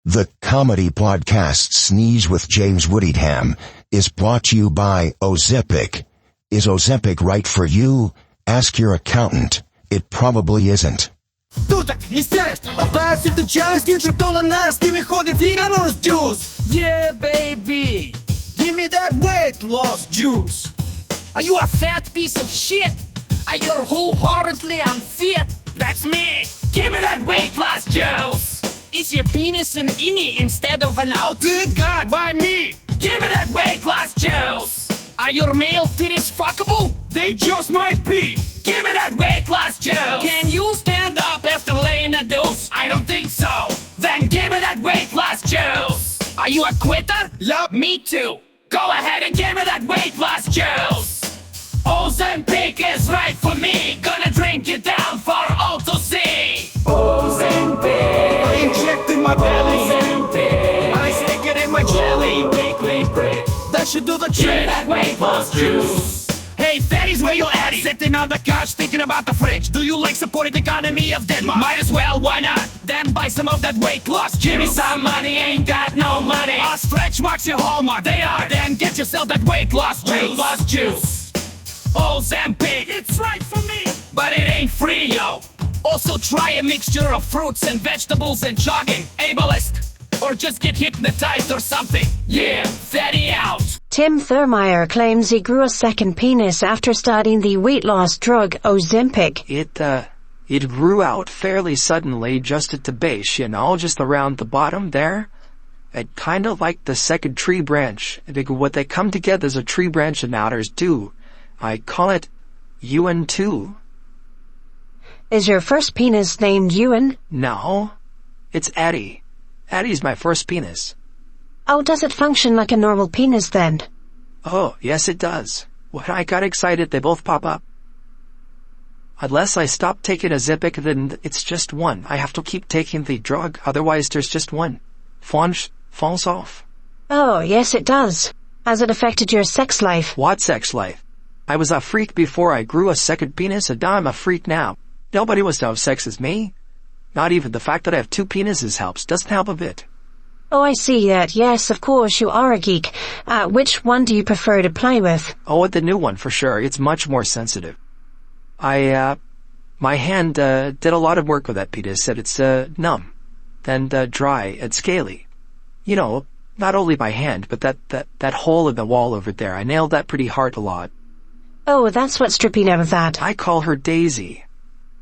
The comedy podcast Sneeze with James Whittingham is brought to you by Ozempic. Is Ozempic right for you? Ask your accountant. It probably isn't. Тут естественно, пассив часть, что на нас не выходит humorous juice. Yeah, baby, give me that weight loss juice. Are you a fat piece of shit? Are you wholeheartedly unfit? That's me. Give me that weight loss juice. Is your penis an innie instead of an out? Good God, why me? Give me that weight loss juice. Are your male titties fuckable? They just might be. Give me that weight loss juice. Can you stand up after laying a dose? I don't think so. Then give me that weight loss juice. Are you a quitter? Yup, me too. Go ahead and give me that weight loss juice. Ozempic is right for me. Gonna drink it down for all to see. Ozempic. I inject in my belly. Ozempic. I stick it in my jelly. That should do the trick. That weight loss juice. Hey, fatties, where you at? Sitting on the couch thinking about the fridge. Do you like supporting the economy of Denmark? Might as well, why not? Then buy some of that weight loss juice. Give me some money, ain't got no money. Our stretch marks your hallmark, they are. Then get yourself that weight loss juice. Weight loss juice. Ozempic, it's right for me, but it ain't free, yo. Also try a mixture of fruits and vegetables and jogging. Ableist. Or just get hypnotized or something. Yeah, fatty out. Tim Thurmaier claims he grew a second penis after starting the weight loss drug Ozempic. It grew out fairly suddenly just at the base, just around the bottom there. It kind of like the second tree branch. What they come together as a tree branch and outers do. I call it Ewan 2. Is your first penis named Ewan? No, it's Eddie. Eddie's my first penis. Oh, does it function like a normal penis then? Oh, yes it does. When I got excited, they both pop up. Unless I stop taking Ozempic, then it's just one. I have to keep taking the drug, otherwise there's just one. Falls off. Oh, yes it does. Has it affected your sex life? What sex life? I was a freak before I grew a second penis, and now I'm a freak now. Nobody wants to have sex as me. Not even the fact that I have two penises helps. Doesn't help a bit. Oh, I see that. Yes, of course, you are a geek. Which one do you prefer to play with? Oh, the new one, for sure. It's much more sensitive. My hand, did a lot of work with that penis. Said it's, numb. And, dry and scaly. Not only by hand, but that hole in the wall over there. I nailed that pretty hard a lot. Oh, that's what's dripping out of that. I call her Daisy.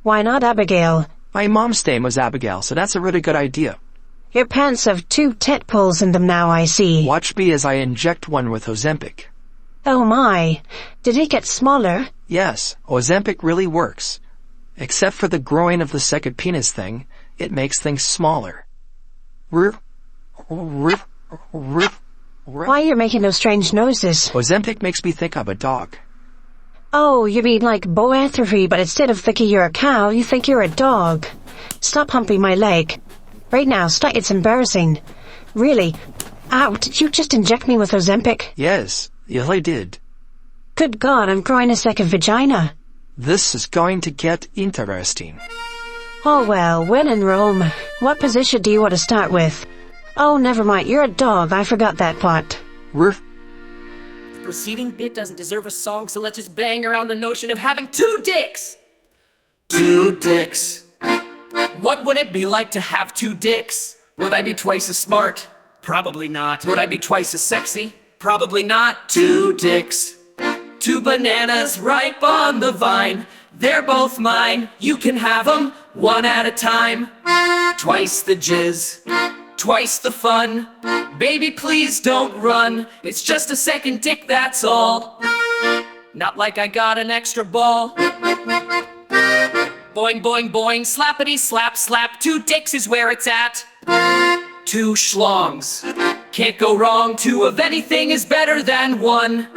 Why not Abigail? My mom's name was Abigail, so that's a really good idea. Your pants have 2 tit pulls in them now, I see. Watch me as I inject one with Ozempic. Oh my. Did it get smaller? Yes, Ozempic really works. Except for the growing of the second penis thing, it makes things smaller. Why you're making those strange noises? Ozempic makes me think I'm a dog. Oh, you mean like boethry, but instead of thinking you're a cow, you think you're a dog. Stop humping my leg. Right now, it's embarrassing. Really. Ow, did you just inject me with Ozempic? Yes, I did. Good God, I'm growing a second vagina. This is going to get interesting. Oh well, when in Rome. What position do you want to start with? Oh, never mind, you're a dog, I forgot that part. The preceding bit doesn't deserve a song, so let's just bang around the notion of having 2 dicks. 2 dicks. What would it be like to have 2 dicks? Would I be twice as smart? Probably not. Would I be twice as sexy? Probably not. 2 dicks. 2 bananas ripe on the vine. They're both mine. You can have them one at a time. Twice the jizz. Twice the fun. Baby, please don't run. It's just a second dick, that's all. Not like I got an extra ball. Boing, boing, boing, slappity, slap, slap. 2 dicks is where it's at. 2 schlongs. Can't go wrong. 2 of anything is better than 1.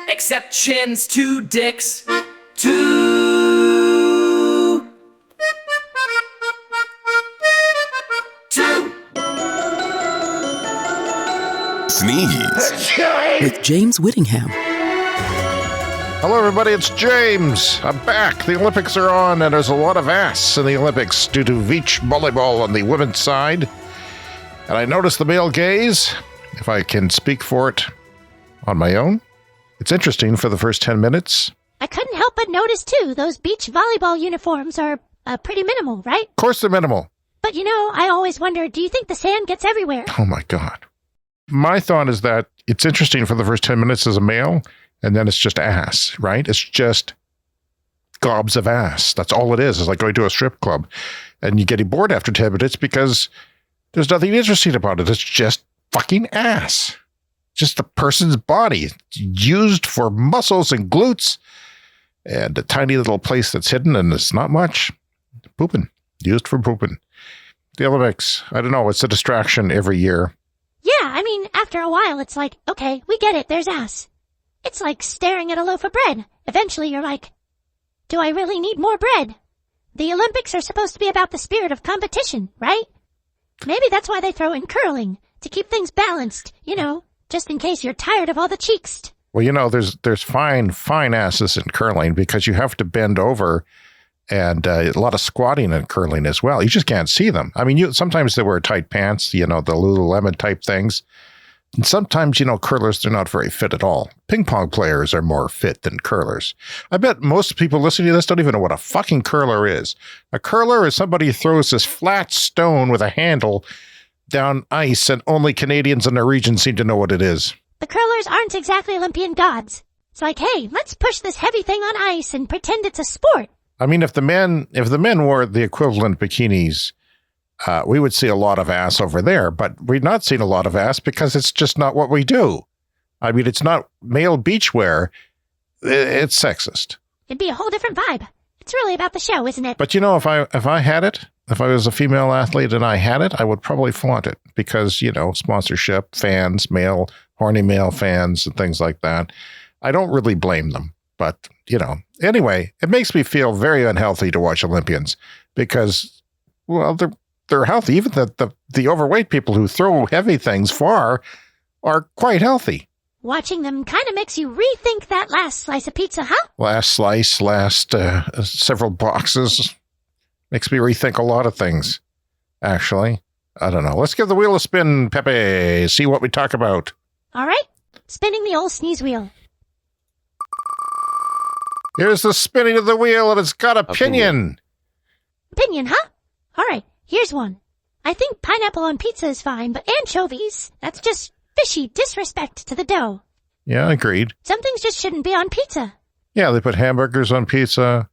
Except chins. 2 dicks. 2. Sneeze with James Whittingham. Hello, everybody. It's James. I'm back. The Olympics are on, and there's a lot of ass in the Olympics due to beach volleyball on the women's side. And I noticed the male gaze, if I can speak for it on my own. It's interesting for the first 10 minutes. I couldn't help but notice, too, those beach volleyball uniforms are pretty minimal, right? Of course they're minimal. But, I always wonder, do you think the sand gets everywhere? Oh, my God. My thought is that it's interesting for the first 10 minutes as a male, and then it's just ass, right? It's just gobs of ass. That's all it is. It's like going to a strip club, and you're getting bored after 10 minutes because there's nothing interesting about it. It's just fucking ass. Just the person's body. It's used for muscles and glutes, and a tiny little place that's hidden, and it's not much. Pooping. Used for pooping. The Olympics, I don't know, it's a distraction every year. Yeah, after a while, it's like, okay, we get it, there's ass. It's like staring at a loaf of bread. Eventually, you're like, do I really need more bread? The Olympics are supposed to be about the spirit of competition, right? Maybe that's why they throw in curling, to keep things balanced, just in case you're tired of all the cheeks. Well, there's fine asses in curling because you have to bend over, and a lot of squatting in curling as well. You just can't see them. Sometimes they wear tight pants, the Lululemon type things. And sometimes, curlers, they're not very fit at all. Ping pong players are more fit than curlers. I bet most people listening to this don't even know what a fucking curler is. A curler is somebody who throws this flat stone with a handle down ice, and only Canadians and Norwegians seem to know what it is. The curlers aren't exactly Olympian gods. It's like, hey, let's push this heavy thing on ice and pretend it's a sport. If the men wore the equivalent bikinis, we would see a lot of ass over there, but we've not seen a lot of ass because it's just not what we do. It's not male beachwear. It's sexist. It'd be a whole different vibe. It's really about the show, isn't it? But if I had it, if I was a female athlete and I had it, I would probably flaunt it because, sponsorship, fans, horny male fans and things like that. I don't really blame them, but, anyway, it makes me feel very unhealthy to watch Olympians because, well, they're healthy. Even the overweight people who throw heavy things far are quite healthy. Watching them kind of makes you rethink that last slice of pizza, huh? Last slice, several boxes. Makes me rethink a lot of things, actually. I don't know. Let's give the wheel a spin, Pepe. See what we talk about. All right. Spinning the old sneeze wheel. Here's the spinning of the wheel, and it's got a pinion. Pinion, huh? All right. Here's one. I think pineapple on pizza is fine, but anchovies, that's just fishy disrespect to the dough. Yeah, agreed. Some things just shouldn't be on pizza. Yeah, they put hamburgers on pizza.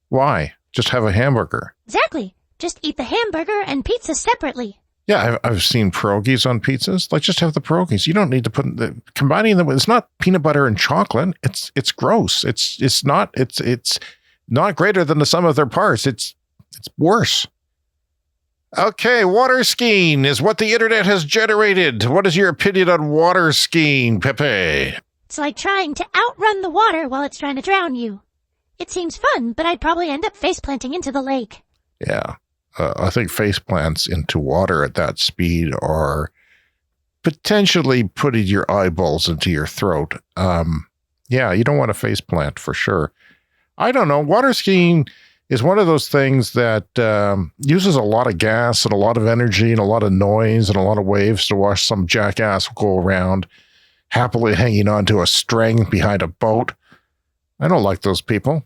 Why? Just have a hamburger. Exactly. Just eat the hamburger and pizza separately. Yeah, I've seen pierogies on pizzas. Like, just have the pierogies. You don't need to combining them. It's not peanut butter and chocolate. It's gross. It's not greater than the sum of their parts. It's worse. Okay, water skiing is what the internet has generated. What is your opinion on water skiing, Pepe? It's like trying to outrun the water while it's trying to drown you. It seems fun, but I'd probably end up face-planting into the lake. Yeah, I think face-plants into water at that speed are potentially putting your eyeballs into your throat. Yeah, you don't want to face-plant for sure. I don't know. Water skiing is one of those things that uses a lot of gas and a lot of energy and a lot of noise and a lot of waves to watch some jackass go around happily hanging onto a string behind a boat. I don't like those people.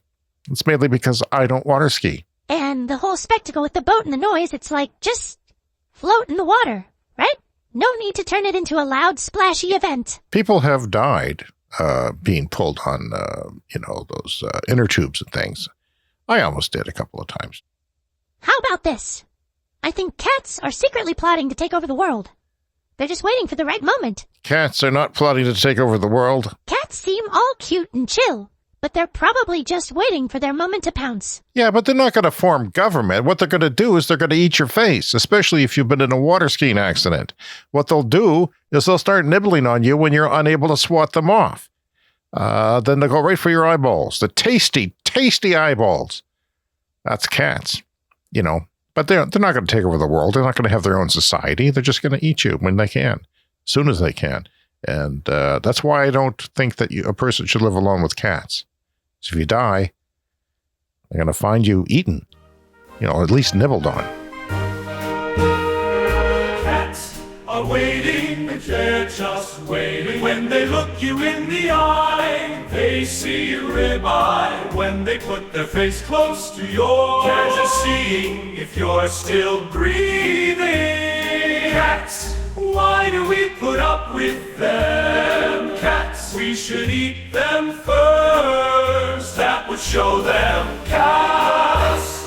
It's mainly because I don't water ski. And the whole spectacle with the boat and the noise, it's like just float in the water, right? No need to turn it into a loud, splashy event. People have died being pulled on, those inner tubes and things. I almost did a couple of times. How about this? I think cats are secretly plotting to take over the world. They're just waiting for the right moment. Cats are not plotting to take over the world. Cats seem all cute and chill, but they're probably just waiting for their moment to pounce. Yeah, but they're not going to form government. What they're going to do is they're going to eat your face, especially if you've been in a water skiing accident. What they'll do is they'll start nibbling on you when you're unable to swat them off. Then they'll go right for your eyeballs. The tasty, tasty eyeballs. That's cats, But they're not going to take over the world. They're not going to have their own society. They're just going to eat you when they can, as soon as they can. And that's why I don't think that a person should live alone with cats. So if you die, they're going to find you eaten, at least nibbled on. Cats are waiting, they're just waiting. When they look you in the eye, they see ribeye. When they put their face close to yours, they're just seeing if you're still breathing. Cats, why do we put up with them? Cats, we should eat them first. That would show them cats.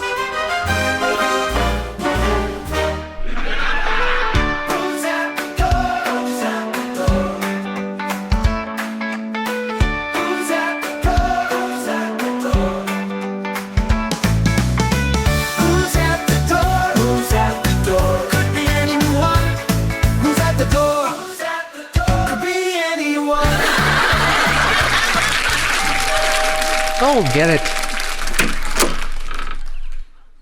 Oh, get it.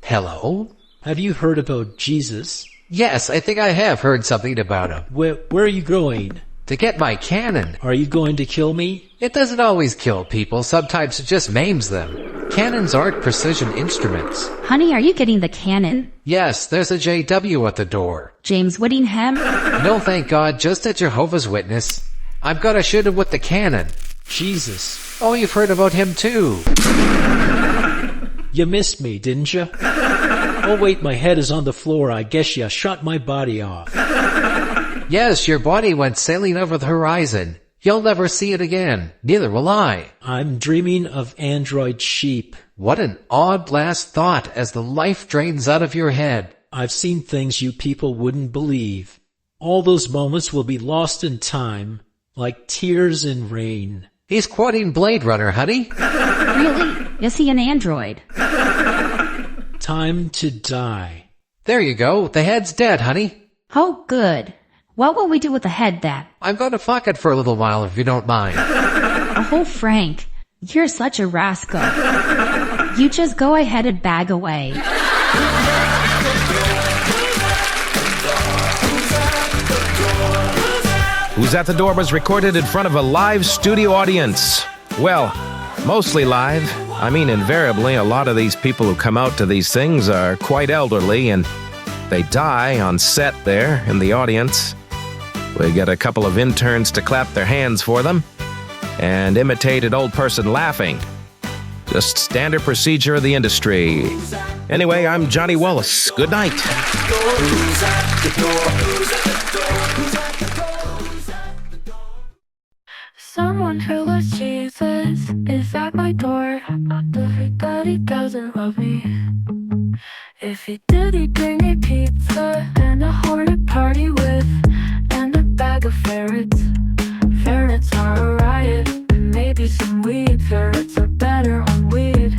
Hello? Have you heard about Jesus? Yes, I think I have heard something about him. Where are you going? To get my cannon. Are you going to kill me? It doesn't always kill people, sometimes it just maims them. Cannons aren't precision instruments. Honey, are you getting the cannon? Yes, there's a JW at the door. James Whittingham? No, thank God, just a Jehovah's Witness. I've got to shoot him with the cannon. Jesus. Oh, you've heard about him too. You missed me, didn't you? Oh wait, my head is on the floor. I guess you shot my body off. Yes, your body went sailing over the horizon. You'll never see it again. Neither will I. I'm dreaming of android sheep. What an odd last thought as the life drains out of your head. I've seen things you people wouldn't believe. All those moments will be lost in time, like tears in rain. He's quoting Blade Runner, honey. Really? Is he an android? Time to die. There you go. The head's dead, honey. Oh, good. What will we do with the head then? I'm going to fuck it for a little while if you don't mind. Oh, Frank, you're such a rascal. You just go ahead and bag away. Who's at the Door was recorded in front of a live studio audience. Well, mostly live. I mean, invariably, a lot of these people who come out to these things are quite elderly, and they die on set there in the audience. We get a couple of interns to clap their hands for them and imitate an old person laughing. Just standard procedure of the industry. Anyway, I'm Johnny Wallace. Good night. Someone who loves Jesus is at my door. But he doesn't love me. If he did, he'd bring me pizza and a horn to party with, and a bag of ferrets. Ferrets are a riot, and maybe some weed. Ferrets are better on weed.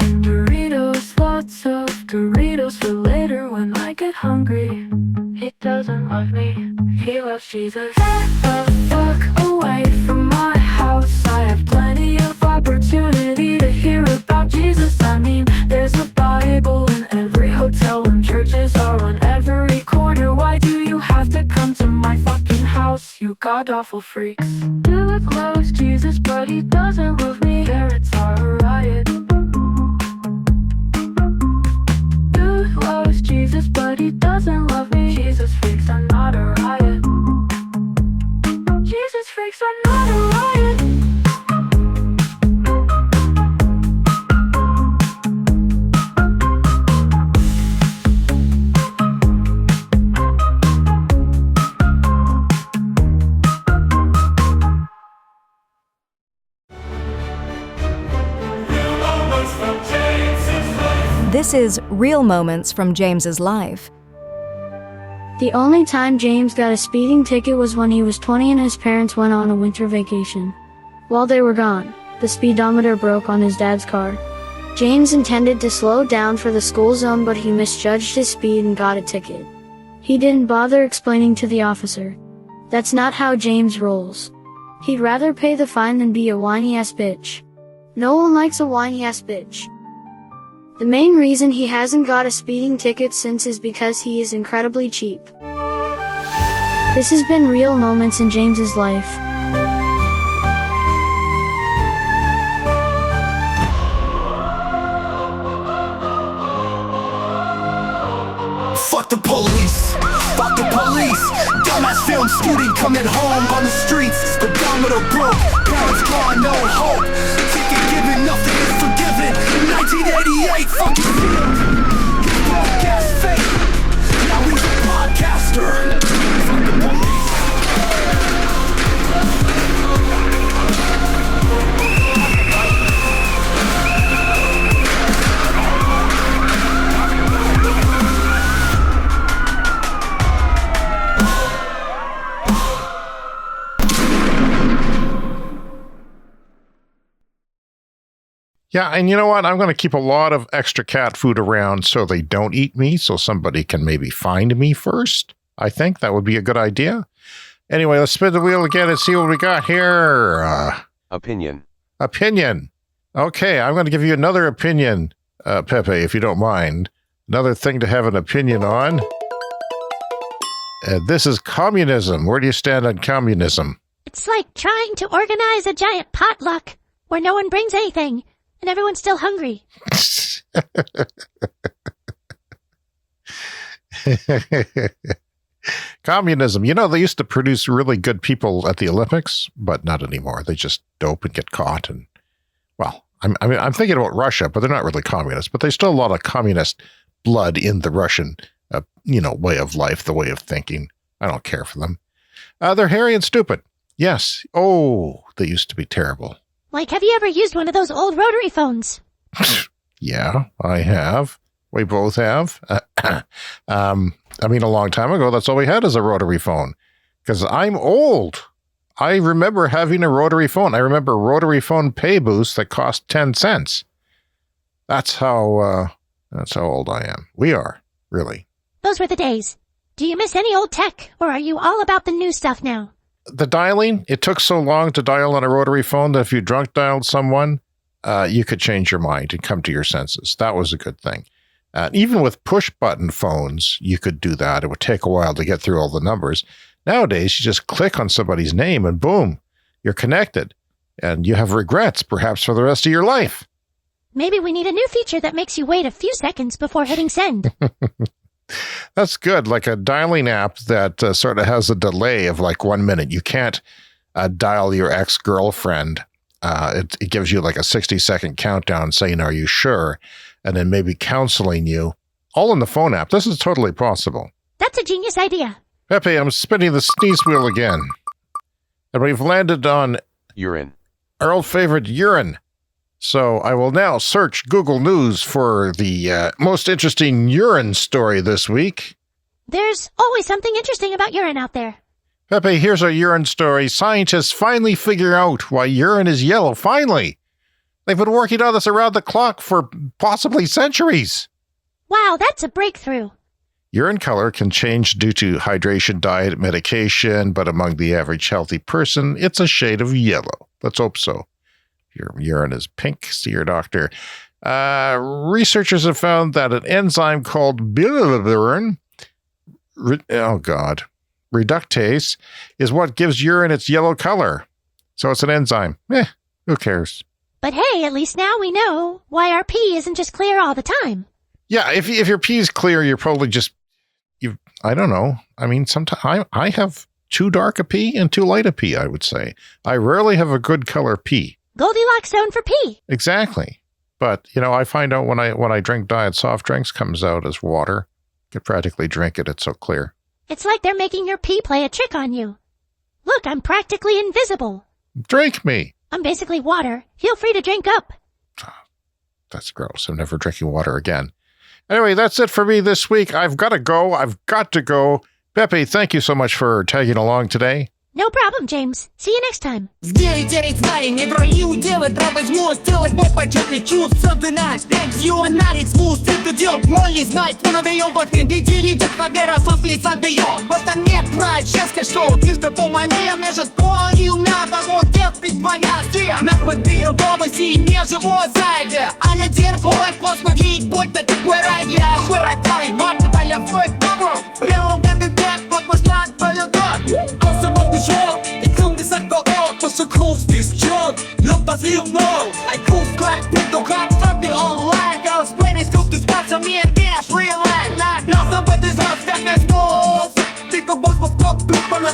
And Doritos, lots of Doritos for later when I get hungry. He doesn't love me, he loves Jesus. Get the fuck away from my house. I have plenty of opportunity to hear about Jesus. I mean, there's a Bible in every hotel and churches are on every corner. Why do you have to come to my fucking house, you god-awful freaks? Dude loves Jesus, but he doesn't love me. Ferrets are a riot. Dude loves Jesus, but he doesn't love me. Jesus freaks are not a riot. Jesus freaks are not a riot. This is Real Moments from James's life. The only time James got a speeding ticket was when he was 20 and his parents went on a winter vacation. While they were gone, the speedometer broke on his dad's car. James intended to slow down for the school zone, but he misjudged his speed and got a ticket. He didn't bother explaining to the officer. That's not how James rolls. He'd rather pay the fine than be a whiny-ass bitch. No one likes a whiny-ass bitch. The main reason he hasn't got a speeding ticket since is because he is incredibly cheap. This has been Real Moments in James's life. Fuck the police. Fuck the police. Dumbass film student coming home on the streets. Speedometer broke, parents gone, no hope. Ticket given, nothing is forgiven. 1988, fucking field. Broadcast fake. Now he's a podcaster. Fuck the police. Yeah, and you know what? I'm going to keep a lot of extra cat food around so they don't eat me, so somebody can maybe find me first. I think that would be a good idea. Anyway, let's spin the wheel again and see what we got here. Opinion. Opinion. Okay, I'm going to give you another opinion, Pepe, if you don't mind. Another thing to have an opinion on. This is communism. Where do you stand on communism? It's like trying to organize a giant potluck where no one brings anything and everyone's still hungry. Communism. You know, they used to produce really good people at the Olympics, but not anymore. They just dope and get caught. And, well, I'm thinking about Russia, but they're not really communist. But there's still a lot of communist blood in the Russian, way of life, the way of thinking. I don't care for them. They're hairy and stupid. Yes. Oh, they used to be terrible. Like, have you ever used one of those old rotary phones? Yeah, I have. We both have. A long time ago, that's all we had is a rotary phone. Because I'm old. I remember having a rotary phone. I remember rotary phone pay booths that cost 10 cents. That's how old I am. We are, really. Those were the days. Do you miss any old tech, or are you all about the new stuff now? The dialing, it took so long to dial on a rotary phone that if you drunk dialed someone, you could change your mind and come to your senses. That was a good thing. Even with push button phones, you could do that. It would take a while to get through all the numbers. Nowadays, you just click on somebody's name and boom, you're connected. And you have regrets, perhaps for the rest of your life. Maybe we need a new feature that makes you wait a few seconds before hitting send. That's good. Like a dialing app that sort of has a delay of like 1 minute. You can't dial your ex-girlfriend. It gives you like a 60-second countdown saying, are you sure? And then maybe counseling you. All in the phone app. This is totally possible. That's a genius idea. Pepe, I'm spinning the sneeze wheel again. And we've landed on urine. Our old favorite urine. So I will now search Google News for the most interesting urine story this week. There's always something interesting about urine out there. Pepe, here's our urine story. Scientists finally figure out why urine is yellow. Finally! They've been working on this around the clock for possibly centuries. Wow, that's a breakthrough. Urine color can change due to hydration, diet, medication, but among the average healthy person, it's a shade of yellow. Let's hope so. Your urine is pink. See your doctor. Researchers have found that an enzyme called bilirubin, reductase, is what gives urine its yellow color. So it's an enzyme. Who cares? But hey, at least now we know why our pee isn't just clear all the time. Yeah, if your pee is clear, you're probably just, I don't know. I mean, sometimes I have too dark a pee and too light a pee, I would say. I rarely have a good color pee. Goldilocks zone for pee. Exactly. But, I find out when I drink diet soft drinks, comes out as water. You could practically drink it. It's so clear. It's like they're making your pee play a trick on you. Look, I'm practically invisible. Drink me. I'm basically water. Feel free to drink up. That's gross. I'm never drinking water again. Anyway, that's it for me this week. I've got to go. Pepe, thank you so much for tagging along today. No problem, James. See you next time. Не броню делать, возьму, сделать мой почетный чувств. Something nice, thanks you and not it's smooth. Это делать молли знать, мы надаем в ответ. И делить от побера, флиц отдаем. Вот он не брать, счастье шоу. Ты что по мне, между понял, надо вот делать понятие. На подбил дома, си не живо зайде. А не терпой, посмотреть, будь то такой рай. Я широтай, марта, таля, фой, добро. Прямо как и так, вот послать полеток. Ich komm gesagt bei Ort, was so groß ist, John. Look, was you know. I cool crack, pick the crap, fuck me online. Girls, when it's cooked, it's got some me and gas, real life. Nothing but this love,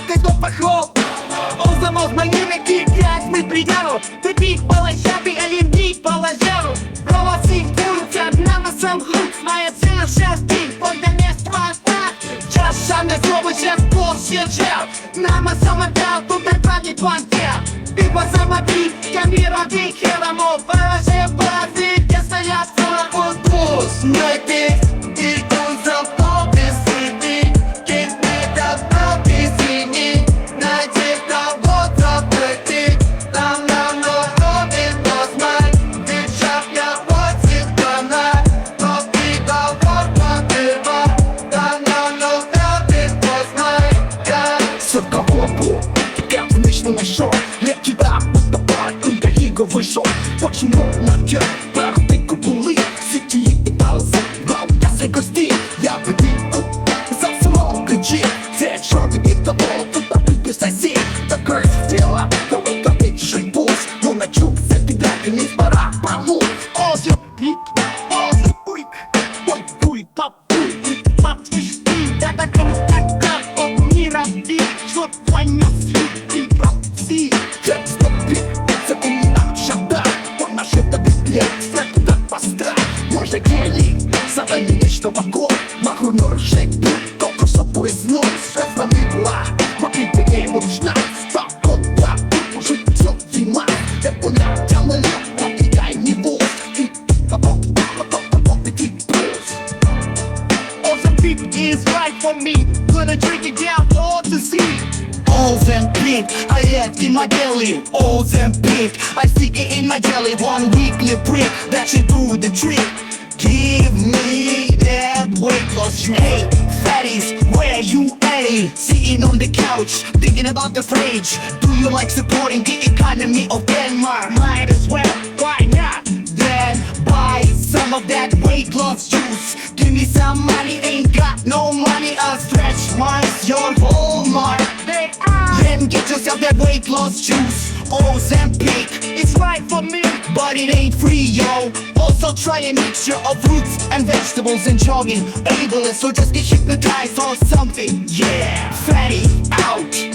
ты кто пошел? Он замок моими пять мы придару. Ты пик полощапи, аллергик положару. Волосы курятся, одна на сам худ. Моя цель сейчас день, когда место остат. Чаша на слово сейчас полсерчал. Нам самодал, тут отправить плантер. Ты по самоби, камера дикера, мол, положи базы, где стоят целый пуст. Мой пик, и он запал без сыты. Кит не добрал без сини. Найди того забыты. Там нам робит носмай. Ты шаг я вот ситкана. Но ты довод мотива. Там нам робит носмай. Соркового, как ночный нашел. Лет тебя подавай, когда Иго вышел. Почему на тебя ты кубулы? Сети и талзы, но я се гости. Я победу, за самого ключи. Все шоки и того, туда ты соси. Такое дело, но это меньший пульс. Но на чук за тебя не пора помочь. Ozempic, Ozempic, ой, папуй, папуй, я так от мира и что твой нос и пропси. Я стопи, запомни нам шагда. Он наш это беглец, это так поставь. Может гели, задали нечто вокруг. Маху норжек, только собой знос. Это не была, могли бы не нужна. Так вот, да, уже все зима. Это не тянули, побегай него. И потом, ты плюс. Ozempic is right for me. Gonna drink it down all to see. Ozempic, I had in my belly. Ozempic, I stick it in my jelly. 1 weekly prick, that should do the trick. Give me that weight loss. Hey, fatties, where you at? Sitting on the couch, thinking about the fridge. Do you like supporting the economy of Denmark? Might as well, why not? Then buy some of that weight loss juice. Give me some money, ain't got no money. I'll stretch once your Walmart. Then get yourself that weight loss juice. Ozempic, it's right for me, but it ain't free, yo. Also try a mixture of fruits and vegetables and jogging. Ableist, so just get hypnotized or something. Yeah, fatty out.